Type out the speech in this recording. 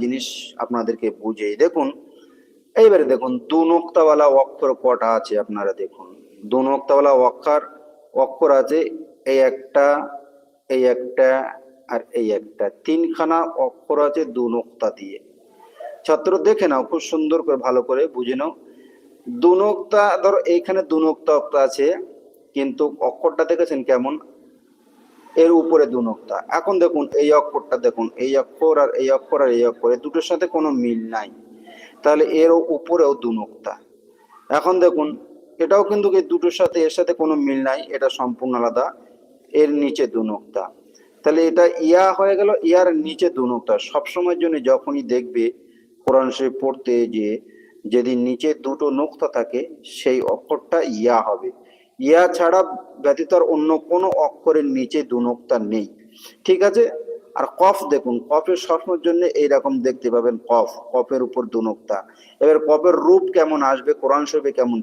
জিনিস আপনাদেরকে বুঝেই দেখুন। এইবারে দেখুন দু নোক্তাওয়ালা অক্ষর কটা আছে আপনারা দেখুন। দু নোক্তাওয়ালা অক্ষর আছে এই একটা, এই একটা, আর এই একটা। তিনখানা অক্ষর আছে দু নোক্তা দিয়ে। ছাত্র দেখে নাও, খুব সুন্দর করে ভালো করে বুঝে নাও। দু নোক্তা, ধরো এইখানে দু নোক্তা অক্ষর আছে, কিন্তু অক্ষরটা দেখেছেন কেমন, এর উপরে দু নোক্তা। এখন দেখুন এই অক্ষরটা দেখুন, এই অক্ষর আর এই অক্ষর আর এই অক্ষর, এই দুটোর সাথে কোনো মিল নাই, তাহলে এর উপরেও দু নোক্তা। এখন দেখুন এটাও কিন্তু এই দুটোর সাথে এর সাথে কোনো মিল নাই, এটা সম্পূর্ণ আলাদা, এর নিচে দু নোক্তা। তাহলে এটা ইয়া হয়ে গেল, ইয়ার নিচে দু নোক্তা। সবসময়ের জন্য যখনই দেখবে কোরআন শরীফ পড়তে যে যদি নিচে দুটো নোক্তা থাকে সেই অক্ষরটা ইয়া হবে। ইয়া ছাড়া ব্যতীত আর অন্য কোনো অক্ষরের নিচে দু নোক্তা নেই। ঠিক আছে। আর কফ দেখুন, কফের সবসময়ের জন্য এইরকম দেখতে পাবেন, কফের উপর দু নোক্তা। এবার কফের রূপ কেমন আসবে কোরআন শরীফে কেমন